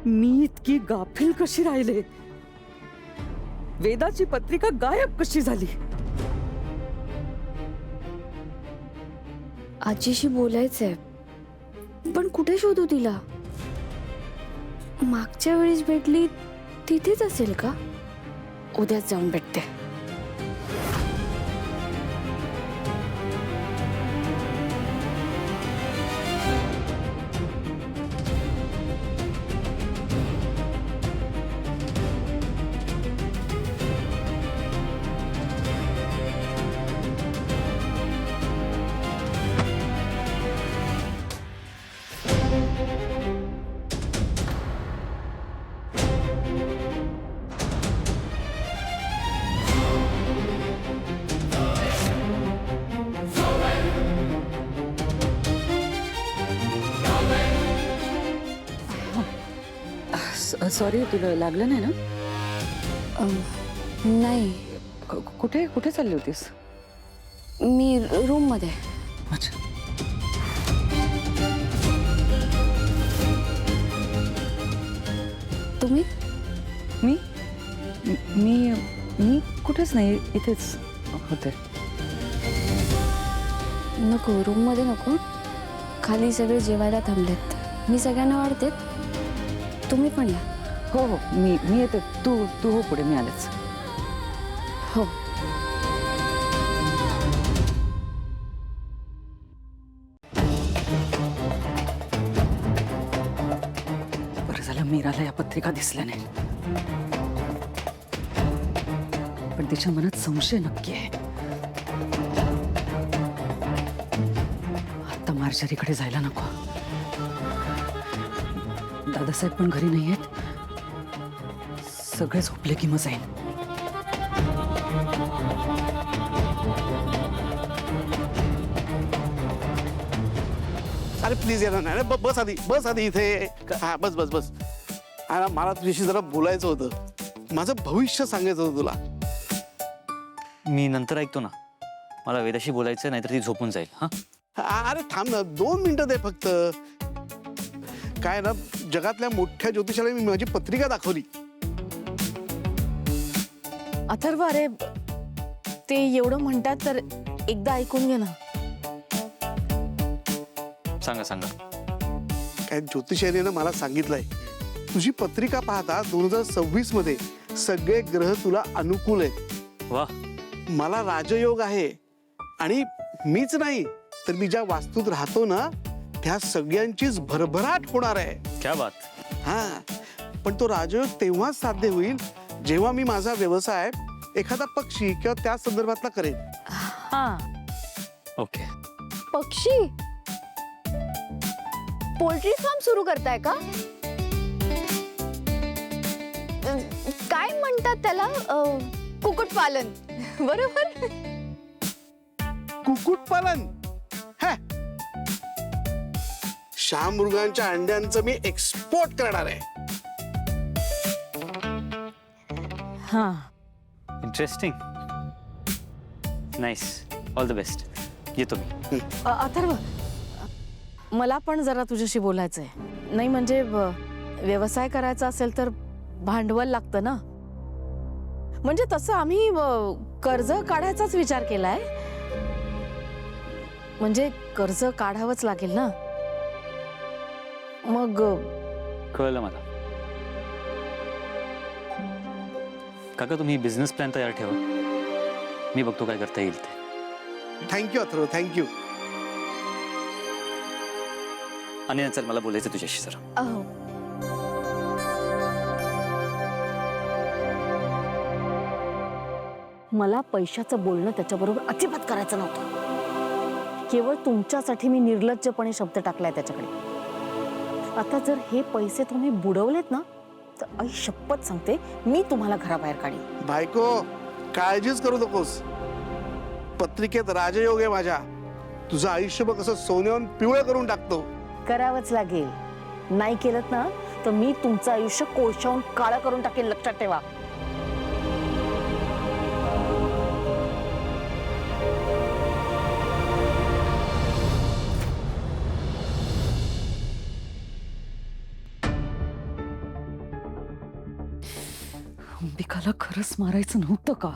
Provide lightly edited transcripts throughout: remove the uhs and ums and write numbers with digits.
मी इतकी गाफील कशी राहिले? वेदाची पत्रिका गायब कशी झाली? आजीशी बोलायचंय, पण कुठे शोधू तिला? मागच्या वेळेस भेटली तिथेच असेल का? उद्याच जाऊन भेटते. सॉरी, तुला लागलं नाही ना? नाही, कुठे कुठे चालली होतीस? मी रूम मध्ये. अच्छा. तुम्ही? मी मी मी कुठेच नाही, इथेच होते. नको, रूम मध्ये नको. खाली सगळे जेवायला थांबलेत. मी सगळ्यांना वाढते, तुम्ही पण या. हो हो, मी येते. तू तू हो पुढे, मी आलेच. हो. बरं झालं मीराला या पत्रिका दिसल्या नाही. पण तिच्या मनात संशय नक्की आहे. आता मार्जरीकडे जायला नको. दादासाहेब पण घरी नाही आहेत. सगळे झोपले की मग जाईन. अरे प्लीज येणार नाही. बस आधी, बस आधी इथे. हा, बस बस बस. अरे मला तुझ्याशी जरा बोलायचं होतं. माझं भविष्य सांगायचं होतं तुला. मी नंतर ऐकतो ना. मला वेदाशी बोलायचं, नाहीतर ती झोपून जाईल. हा, अरे थांब ना, 2 मिनिटं दे फक्त. काय ना, जगातल्या मोठ्या ज्योतिषाला मी माझी पत्रिका दाखवली. अथर्व, अरे ते एवढं म्हणतात तर एकदा ऐकून घे ना. सांगा सांगा. काय ज्योतिषाने मला सांगितलंय, तुझी पत्रिका पाहता 2026 मध्ये सगळे ग्रह तुला अनुकूल आहेत. वा, मला राजयोग आहे. आणि मीच नाही तर मी ज्या वास्तूत राहतो ना, त्या सगळ्यांचीच भरभराट होणार आहे. क्या बात. हा, पण तो राजयोग तेव्हाच साध्य होईल जेव्हा मी माझा व्यवसाय एखादा पक्षी किंवा त्या संदर्भातला करेन. हा, ओके. पक्षी? पोल्ट्री फार्म सुरू करताय का? काय म्हणतात त्याला? कुक्कुटपालन, बरोबर? कुक्कुटपालन? शामृगांच्या अंड्यांचं मी एक्सपोर्ट करणार आहे. हा. Interesting. Nice. All the best. येतो मी. अथर्व, मला पण जरा तुझ्याशी बोलायचंय. नाही म्हणजे व्यवसाय करायचा असेल तर भांडवल लागतं ना. म्हणजे तसं आम्ही कर्ज काढायचाच विचार केलाय. म्हणजे कर्ज काढावंच लागेल ना. मग कळलं मला. काका, तुम्ही बिझनेस प्लॅन तयार ठेवा. मी बघतो काय करता येईल ते. Thank you Atharva, thank you. आणि चल, मला बोलायचं तुझ्याशी जरा. अहो, मला पैशाचं बोलणं त्याच्याबरोबर अजिबात करायचं नव्हतं. केवळ तुमच्यासाठी मी निर्लज्जपणे शब्द टाकलाय त्याच्याकडे. आता जर हे पैसे तुम्ही बुडवलेत ना, तर आई शपथ सांगते, मी तुम्हाला घराबाहेर काढीन. बायको, काळजीच करू नकोस. पत्रिकेत राजयोग आहे माझ्या. तुझं आयुष्य बघ कसं सोन्याहून पिवळं करून टाकतो. करावंच लागेल. नाही केलं ना तर मी तुमचं आयुष्य कोळशाहून काळं करून टाकेन, लक्षात ठेवा. अंबिकाला खरंच मारायचं नव्हतं का?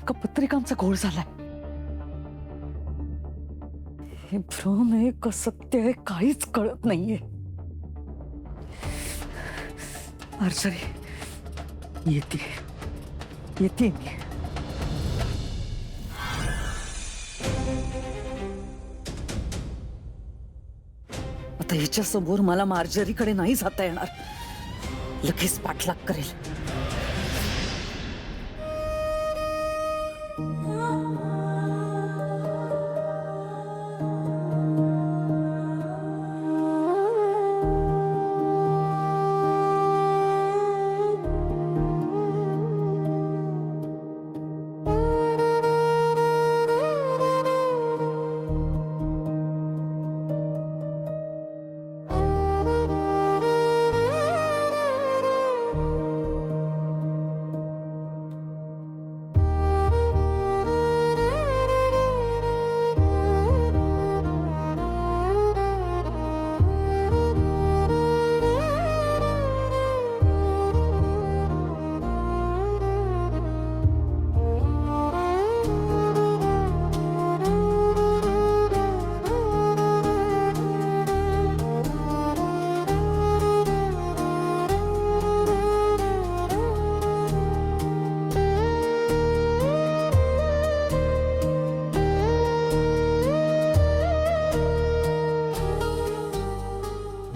का पत्रिकांचा घोळ झालाय? हे भ्रम आहे का सत्य आहे काहीच कळत नाहीये. मार्जरी येते मी. आता हिच्या समोर मला मार्जरीकडे नाही जाता येणार. लगेच पाठलाग करेल.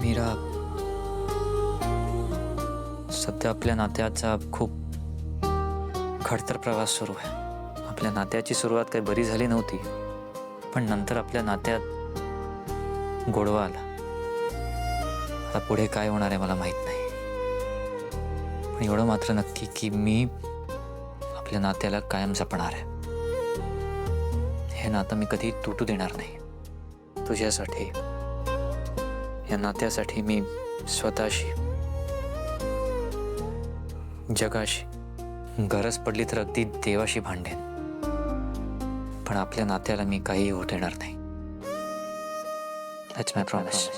मीरा, सध्या आपल्या नात्याचा खूप खडतर प्रवास सुरू आहे. आपल्या नात्याची सुरुवात काही बरी झाली नव्हती, पण नंतर आपल्या नात्यात गोडवा आला. आता पुढे काय होणार आहे मला माहित नाही, पण एवढं मात्र नक्की की मी आपल्या नात्याला कायम जपणार आहे. हे नातं मी कधी तुटू देणार नाही. तुझ्यासाठी, या नात्यासाठी मी स्वतःशी, जगाशी, गरज पडली तर अगदी देवाशी भांडेन, पण आपल्या नात्याला मी काही होऊ देणार नाही. That's my promise.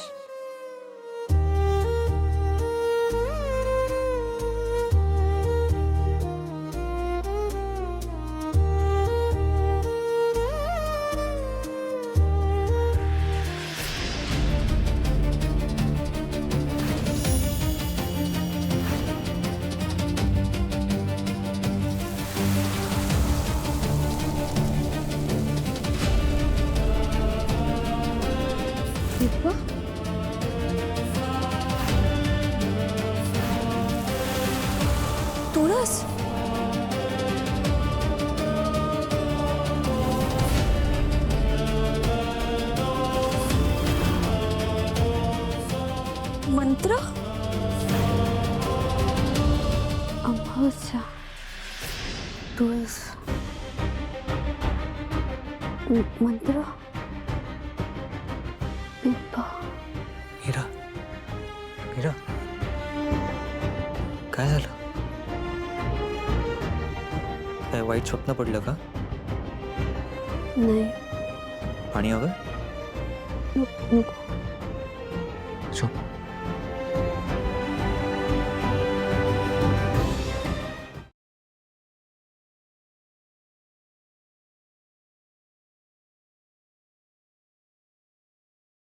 दिप्पा? तुळस? मंत्र? अमावस्या, तुळस, मंत्र, दिप्पा. मीरा, मीरा, काय झालं? काय वाईट स्वप्न पडलं का? नाही, पाणी हवं? नको. झोप.